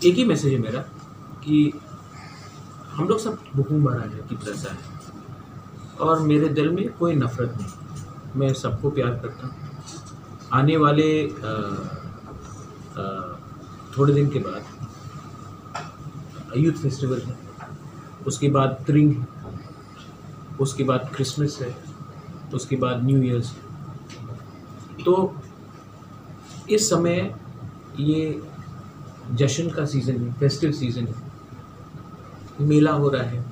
एक ही मैसेज है मेरा कि हम लोग सब हुक्मरान है की तरह है और मेरे दिल में कोई नफ़रत नहीं, मैं सबको प्यार करता हूँ। आने वाले थोड़े दिन के बाद यूथ फेस्टिवल है, उसके बाद त्रिंग है, उसके बाद क्रिसमस है, उसके बाद न्यू ईयर्स है। तो इस समय ये जश्न का सीज़न है, फेस्टिव सीज़न है, मेला हो रहा है,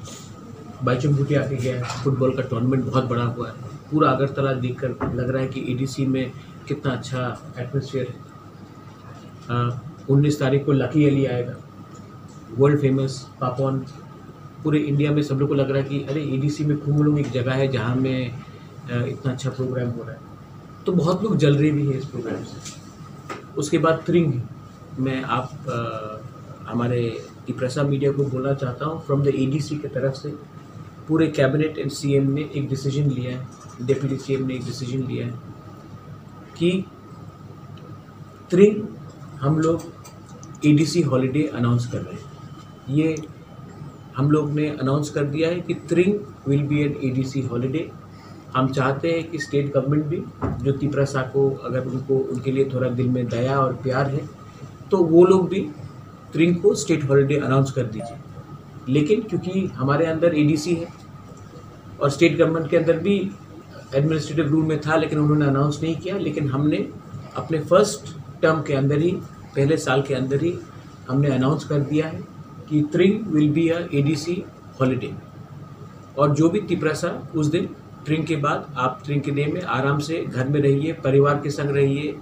बाईचुंग भूटिया आके गया है, फुटबॉल का टूर्नामेंट बहुत बड़ा हुआ है। पूरा अगरतला देखकर लग रहा है कि एडीसी में कितना अच्छा एटमॉस्फेयर है। 19 तारीख को लकी अली आएगा, वर्ल्ड फेमस पापॉन। पूरे इंडिया में सब लोग को लग रहा है कि अरे एडीसी में कुमलों एक जगह है जहाँ में इतना अच्छा प्रोग्राम हो रहा है, तो बहुत लोग जल रहे भी हैं इस प्रोग्राम से। उसके बाद त्रिंग, मैं हमारे तिप्रसा मीडिया को बोलना चाहता हूँ, फ्रॉम द एडीसी की तरफ से पूरे कैबिनेट एंड सीएम ने एक डिसीजन लिया है, डिप्टी सीएम ने एक डिसीजन लिया है कि त्रिंग हम लोग एडीसी हॉलीडे अनाउंस कर रहे हैं। ये हम लोग ने अनाउंस कर दिया है कि Tring will be an ADC holiday. हम चाहते हैं कि स्टेट गवर्नमेंट भी, जो तिप्रसा को अगर उनके लिए थोड़ा दिल में दया और प्यार है, तो वो लोग भी त्रिंग को स्टेट हॉलीडे अनाउंस कर दीजिए। लेकिन क्योंकि हमारे अंदर एडीसी है और स्टेट गवर्नमेंट के अंदर भी एडमिनिस्ट्रेटिव रूल में था, लेकिन उन्होंने अनाउंस नहीं किया, लेकिन हमने अपने फर्स्ट टर्म के अंदर ही, पहले साल के अंदर ही हमने अनाउंस कर दिया है कि Tring will be a ADC holiday. और जो भी तिप्रसा उस दिन त्रिंग के बाद, आप त्रिंग के डे में आराम से घर में रहिए, परिवार के संग रहिए,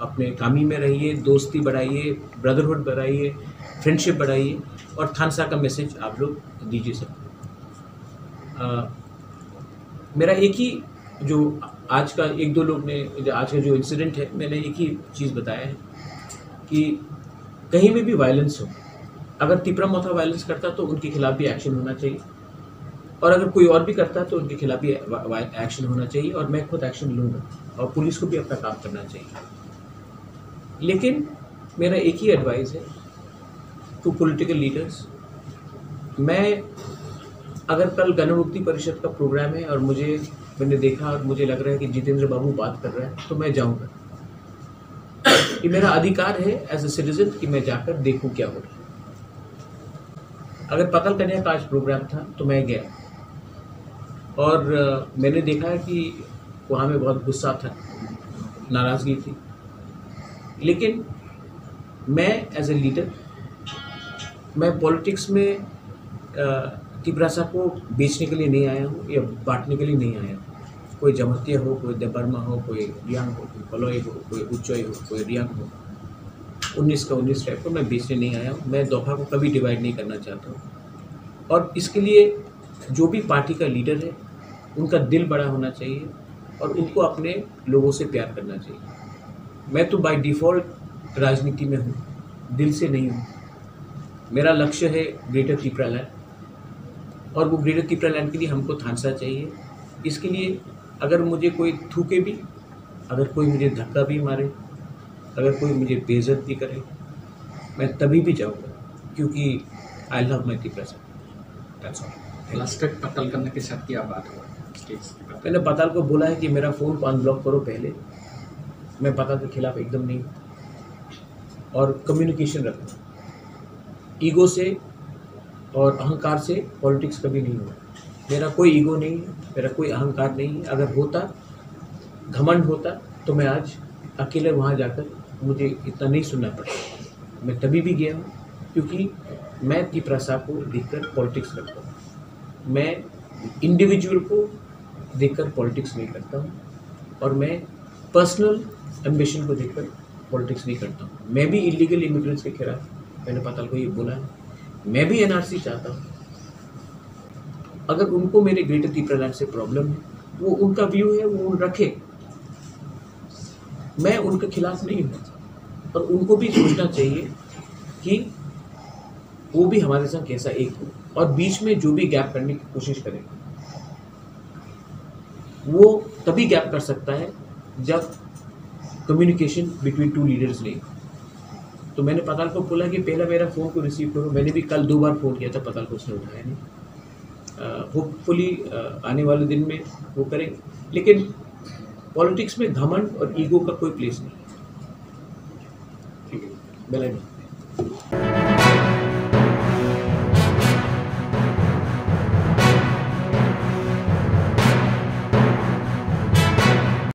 अपने कामी में रहिए, दोस्ती बढ़ाइए, ब्रदरहुड बढ़ाइए, फ्रेंडशिप बढ़ाइए और थानसा का मैसेज आप लोग दीजिए सबको। मेरा एक ही, जो आज का एक दो लोग ने, आज का जो इंसिडेंट है, मैंने एक ही चीज़ बताया है कि कहीं में भी वायलेंस हो, अगर तिपरा मोथा वायलेंस करता तो उनके खिलाफ भी एक्शन होना चाहिए, और अगर कोई और भी करता तो उनके खिलाफ भी एक्शन होना चाहिए, और मैं खुद एक्शन लूँगा, और पुलिस को भी अपना काम करना चाहिए। लेकिन मेरा एक ही एडवाइस है टू पॉलिटिकल लीडर्स, मैं अगर कल गणमुक्ति परिषद का प्रोग्राम है और मैंने देखा और मुझे लग रहा है कि जितेंद्र बाबू बात कर रहा है, तो मैं जाऊंगा। ये मेरा अधिकार है एज ए सिटीजन कि मैं जाकर देखूं क्या हो रहा है। अगर पतल कन्या का आज प्रोग्राम था तो मैं गया, और मैंने देखा कि वहाँ में बहुत गुस्सा था, नाराज़गी थी, लेकिन मैं एज ए लीडर, मैं पॉलिटिक्स में तिप्रसा को बेचने के लिए नहीं आया हूँ या बांटने के लिए नहीं आया हूँ। कोई जमहतिया हो, कोई देबर्मा हो, कोई रियांग हो, कोई पलोई हो, कोई उच्चोई हो, कोई रियांग हो, 19 का 19 टाइप को मैं बेचने नहीं आया हूँ। मैं दोफा को कभी डिवाइड नहीं करना चाहता हूँ, और इसके लिए जो भी पार्टी का लीडर है उनका दिल बड़ा होना चाहिए और उनको अपने लोगों से प्यार करना चाहिए। मैं तो बाय डिफ़ॉल्ट राजनीति में हूँ, दिल से नहीं हूँ। मेरा लक्ष्य है ग्रेटर तिपरा लैंड, और वो ग्रेटर तिपरा लैंड के लिए हमको थानसा चाहिए। इसके लिए अगर मुझे कोई थूके भी, अगर कोई मुझे धक्का भी मारे, अगर कोई मुझे बेइज्जत भी करे, मैं तभी भी जाऊँगा, क्योंकि I love my Tiprasa. That's all. Last तक पतल करने के साथ क्या बात हुआ? मैंने पताल को बोला है कि मेरा फ़ोन को अनब्लॉक करो पहले, मैं पताल के खिलाफ एकदम नहीं, और कम्युनिकेशन रखना, ईगो से और अहंकार से पॉलिटिक्स कभी नहीं हुआ। मेरा कोई ईगो नहीं है, मेरा कोई अहंकार नहीं है। अगर होता, घमंड होता, तो मैं आज अकेले वहाँ जाकर मुझे इतना नहीं सुनना पड़ता। मैं तभी भी गया हूँ क्योंकि मैं तिप्रसा को देखकर पॉलिटिक्स करता हूँ। मैं इंडिविजुअल को देखकर पॉलिटिक्स नहीं करता हूँ, और मैं पर्सनल एम्बिशन को देखकर पॉलिटिक्स नहीं करता हूँ। मैं भी इलीगल इमिग्रेंट्स के खिलाफ, मैंने पताल को ये बोला है, मैं भी एनआरसी चाहता हूँ। अगर उनको मेरे ग्रेटर तिपरा लैंड से प्रॉब्लम है, वो उनका व्यू है, वो रखे, मैं उनके खिलाफ नहीं हूँ। और उनको भी सोचना चाहिए कि वो भी हमारे साथ कैसा एक हो, और बीच में जो भी गैप करने की कोशिश करें, वो तभी गैप कर सकता है जब कम्युनिकेशन बिटवीन टू लीडर्स नहीं। तो मैंने पताल को बोला कि पहला मेरा फ़ोन को रिसीव करो। मैंने भी कल 2 बार फ़ोन किया था, पताल को उसने उठाया नहीं। होपफुली आने वाले दिन में वो करेंगे, लेकिन पॉलिटिक्स में घमंड और ईगो का कोई प्लेस नहीं। ठीक है। Bell icon.